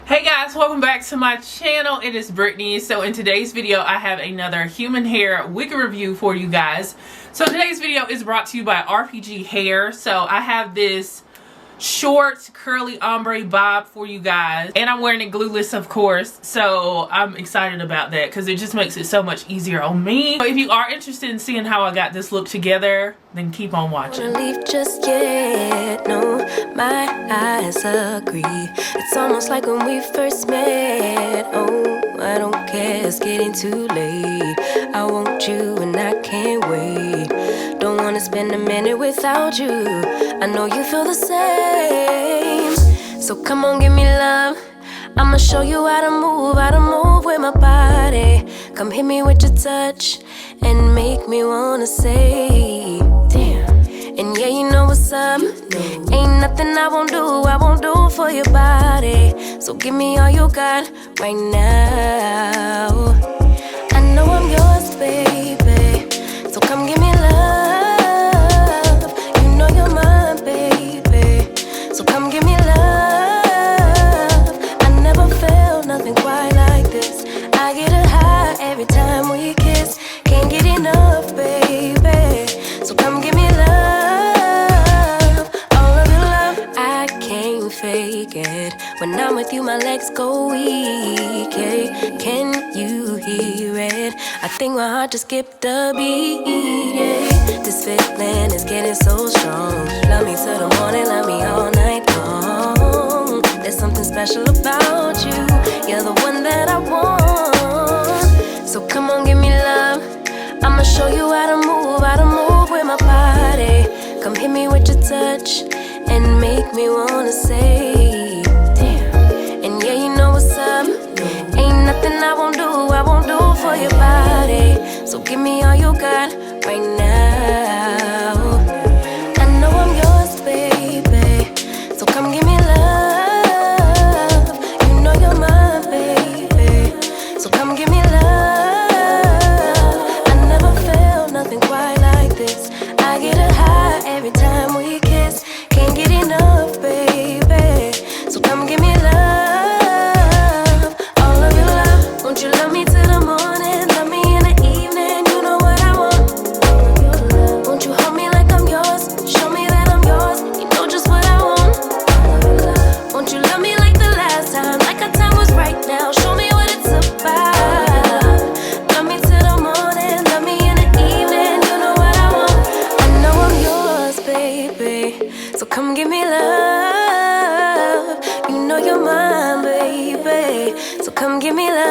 Hey guys, welcome back to my channel. It is Brittany. So in today's video, I have another human hair wig review for you guys. So today's video is brought to you by RPG Hair. So I have this short curly ombre bob for you guys, and I'm wearing it glueless, of course, so I'm excited about that because it just makes it so much easier on me. So if you are interested in seeing how I got this look together, then keep on watching. Leave just yet, no, my eyes agree. It's almost like when we first met. Oh, I don't care, it's getting too late. I want you and I can't wait. Don't wanna spend a minute without you. I know you feel the same. So come on, give me love. I'ma show you how to move with my body. Come hit me with your touch and make me wanna say, damn. And yeah, you know what's up. Ain't nothing I won't do for your body. So give me all you got right now. I know I'm yours, baby. So come give me love. You know you're mine, baby. So come give me love. I never felt nothing quite like this. I get a high every time we kiss. Can't get enough, baby. So come give me love. All of your love, I can't fake it. When I'm with you, my legs go weak. Hey, can you hear it? I think my heart just skipped a beat. Yeah. This feeling is getting so strong. Love me till the morning, love me all night long. There's something special about you. You're the one that I want. So come on, give me love. I'ma show you how to move with my body. Come hit me with your touch and make me wanna say, damn. And yeah, you know what's up. Ain't nothing I won't do for your body. So give me all you got right now. I know I'm yours, baby. So come give me love. You know you're mine, baby. So come give me love. I never felt nothing quite like this. I get a high every time we kiss. Can't get enough, baby. So come give me love. All of your love. Won't you love me till the morning? Love me in the evening. You know what I want. Won't you hold me like I'm yours? Show me that I'm yours. You know just what I want. Won't you love me like the last time? Like our time was right now. Show me what it's about. Love me till the morning. Love me in the evening. You know what I want. I know I'm yours, baby. So come give me love. You know you're mine, baby. So come give me love.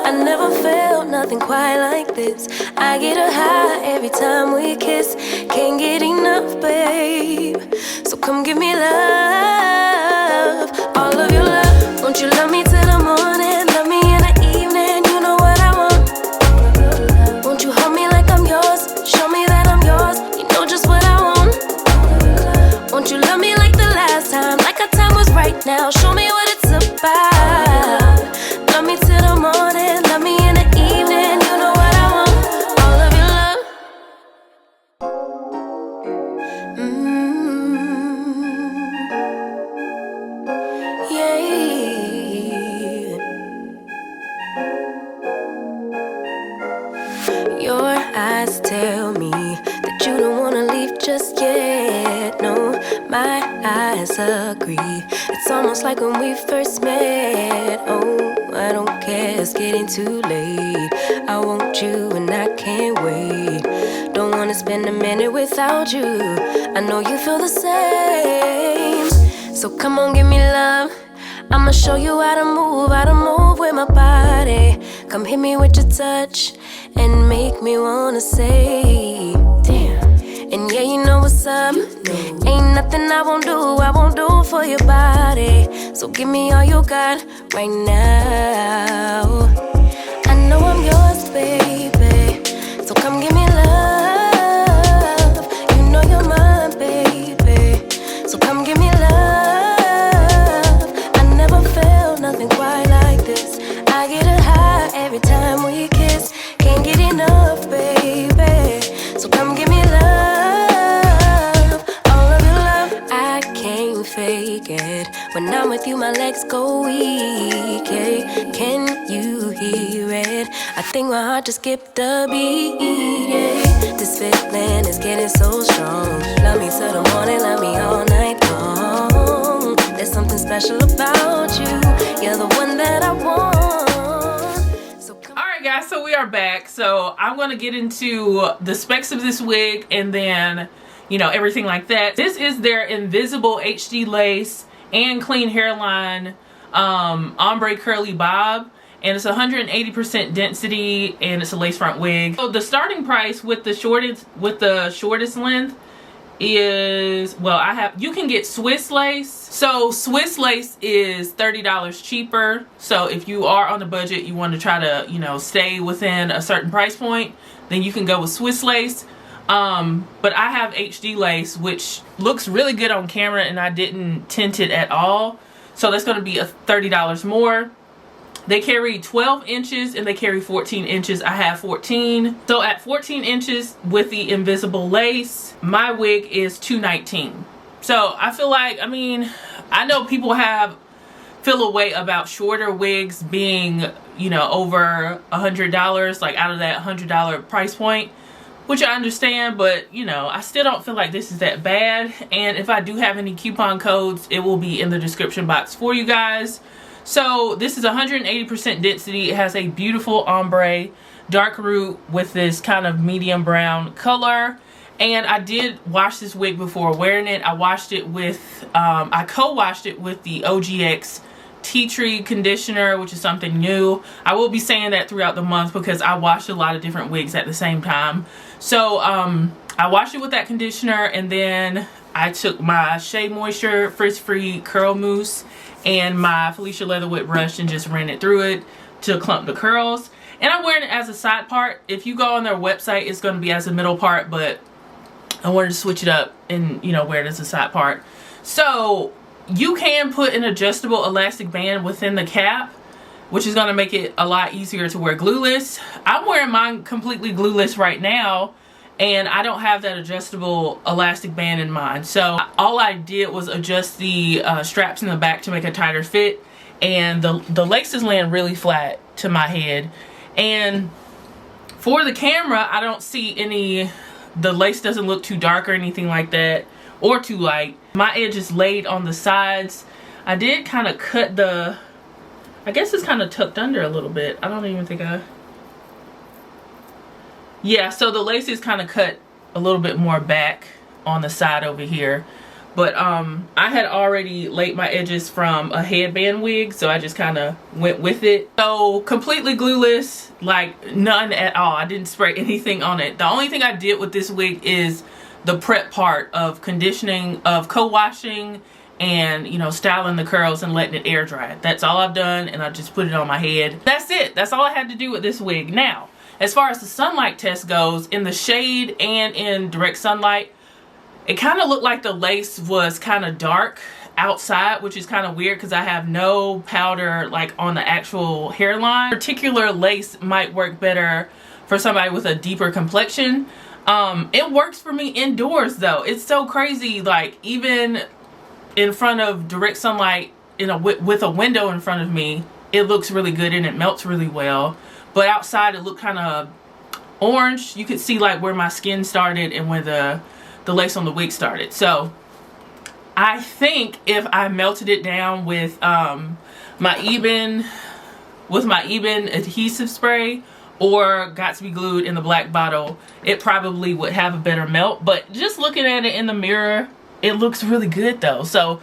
I never felt nothing quite like this. I get a high every time we kiss. Can't get enough, babe. So come give me love. All of your love. Won't you love me till the morning? Love me in the evening. You know what I want. Won't you hold me like I'm yours? Show me that I'm yours. You know just what I want. Won't you love me like the last time? Like our time was right now. Show me what it's about. Love me till the morning. Love me in the evening. You know what I want. All of your love. Yeah. Your eyes tell me that you don't wanna leave just yet. No, my eyes agree. It's almost like when we first met. Oh, I don't care, it's getting too late. I want you and I can't wait. Don't wanna spend a minute without you. I know you feel the same. So come on, give me love. I'ma show you how to move with my body. Come hit me with your touch and make me wanna say, damn. And yeah, you know what's up. Ain't nothing I won't do for your body. So give me all you got right now. I know I'm yours, baby. So come give me love. You know you're mine, baby. So come give me love. I never felt nothing quite like this. I get a high every time we kiss. Can't get enough, baby. So come give me love. All of your love, I can't fake it. it. When I'm with you, my legs go weak. Yeah. Can you hear it? I think my heart just skipped a beat. Yeah. This feeling is getting so strong. Love me till the morning, love me all night long. There's something special about you. You're the one that I want. Alright guys, so we are back. So I'm going to get into the specs of this wig and then, you know, everything like that. This is their Invisible HD Lace and Clean Hairline Ombre Curly Bob. And it's 180% density and it's a lace front wig. So the starting price with the shortest length is, well, you can get Swiss lace. So Swiss lace is $30 cheaper. So if you are on a budget, you want to try to, you know, stay within a certain price point, then you can go with Swiss lace. But I have HD lace, which looks really good on camera, and I didn't tint it at all. So that's going to be $30 more. They carry 12 inches and they carry 14 inches. I have 14. So at 14 inches with the invisible lace, my wig is $219. So I feel like, I mean, I know people feel a way about shorter wigs being, you know, over $100, like out of that $100 price point, which I understand, but you know, I still don't feel like this is that bad. And if I do have any coupon codes, it will be in the description box for you guys. So this is 180% density. It has a beautiful ombre dark root with this kind of medium brown color. And I did wash this wig before wearing it. I washed it with, I co-washed it with the OGX Tea Tree conditioner, which is something new. I will be saying that throughout the month because I washed a lot of different wigs at the same time. So I washed it with that conditioner, and then I took my Shea Moisture Frizz-Free Curl Mousse and my Felicia Leatherwood brush and just ran it through it to clump the curls. And I'm wearing it as a side part. If you go on their website, it's going to be as a middle part, but I wanted to switch it up and, you know, wear it as a side part. So you can put an adjustable elastic band within the cap, which is going to make it a lot easier to wear glueless. I'm wearing mine completely glueless right now, and I don't have that adjustable elastic band in mine. So all I did was adjust the straps in the back to make a tighter fit, and the laces land really flat to my head. And for the camera, I don't see any, the lace doesn't look too dark or anything like that, or too light. My edge is laid on the sides. I did kind of cut the, I guess it's kind of tucked under a little bit. I don't even think yeah, so the lace is kind of cut a little bit more back on the side over here. But I had already laid my edges from a headband wig, so I just kind of went with it. So completely glueless, like none at all. I didn't spray anything on it. The only thing I did with this wig is the prep part of conditioning, of co-washing, and, you know, styling the curls and letting it air dry. That's all I've done, and I just put it on my head. That's it. That's all I had to do with this wig. Now, as far as the sunlight test goes, in the shade and in direct sunlight, it kind of looked like the lace was kind of dark outside, which is kind of weird because I have no powder like on the actual hairline. Particular lace might work better for somebody with a deeper complexion. It works for me indoors though. It's so crazy, like even in front of direct sunlight with a window in front of me, it looks really good and it melts really well. But outside it looked kind of orange. You could see like where my skin started and where the lace on the wig started. So I think if I melted it down with my Eben adhesive spray or Got2b Glued in the black bottle, it probably would have a better melt. But just looking at it in the mirror, it looks really good though. So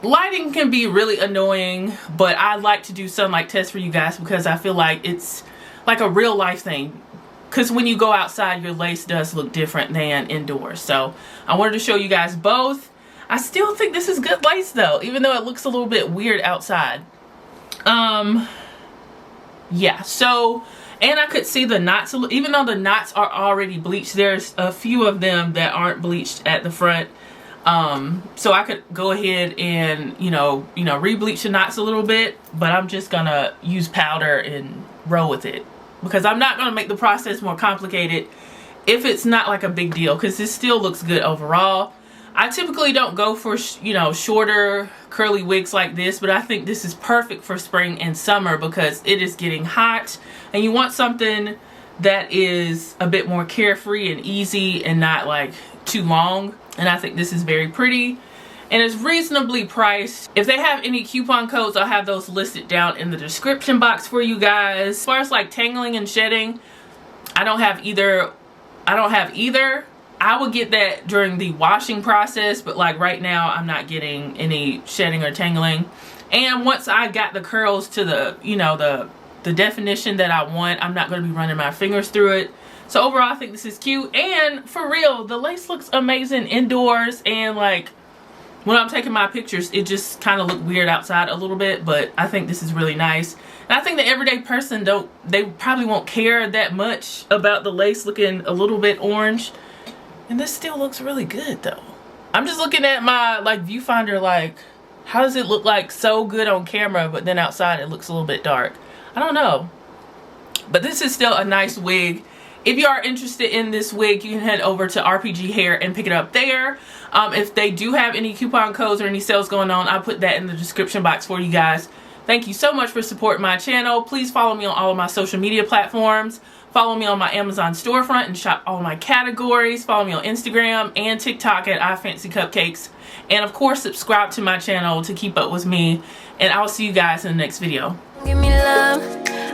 lighting can be really annoying, but I like to do sunlight tests for you guys because I feel like it's like a real life thing. Because when you go outside, your lace does look different than indoors. So I wanted to show you guys both. I still think this is good lace though, even though it looks a little bit weird outside. Yeah, so, and I could see the knots, even though the knots are already bleached, there's a few of them that aren't bleached at the front. So I could go ahead and, you know, re-bleach the knots a little bit, but I'm just gonna use powder and roll with it because I'm not gonna make the process more complicated if it's not like a big deal, because this still looks good overall. I typically don't go for, you know, shorter curly wigs like this, but I think this is perfect for spring and summer because it is getting hot and you want something that is a bit more carefree and easy and not like too long. And I think this is very pretty and it's reasonably priced. If they have any coupon codes, I'll have those listed down in the description box for you guys. As far as like tangling and shedding, I don't have either. I would get that during the washing process, but like right now I'm not getting any shedding or tangling. And once I got the curls to the, you know, the definition that I want, I'm not going to be running my fingers through it. So overall I think this is cute, and for real the lace looks amazing indoors, and like when I'm taking my pictures it just kind of look weird outside a little bit, but I think this is really nice. And I think the everyday person they probably won't care that much about the lace looking a little bit orange. And this still looks really good though. I'm just looking at my like viewfinder, like how does it look like so good on camera, but then outside it looks a little bit dark. I don't know. But this is still a nice wig. If you are interested in this wig, you can head over to RPG Hair and pick it up there. If they do have any coupon codes or any sales going on, I'll put that in the description box for you guys. Thank you so much for supporting my channel. Please follow me on all of my social media platforms. Follow me on my Amazon storefront and shop all my categories. Follow me on Instagram and TikTok at iFancyCupcakes. And of course, subscribe to my channel to keep up with me. And I'll see you guys in the next video. Give me love.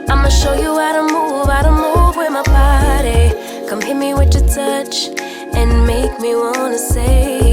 I'ma show you how to move with my body. Come hit me with your touch and make me wanna say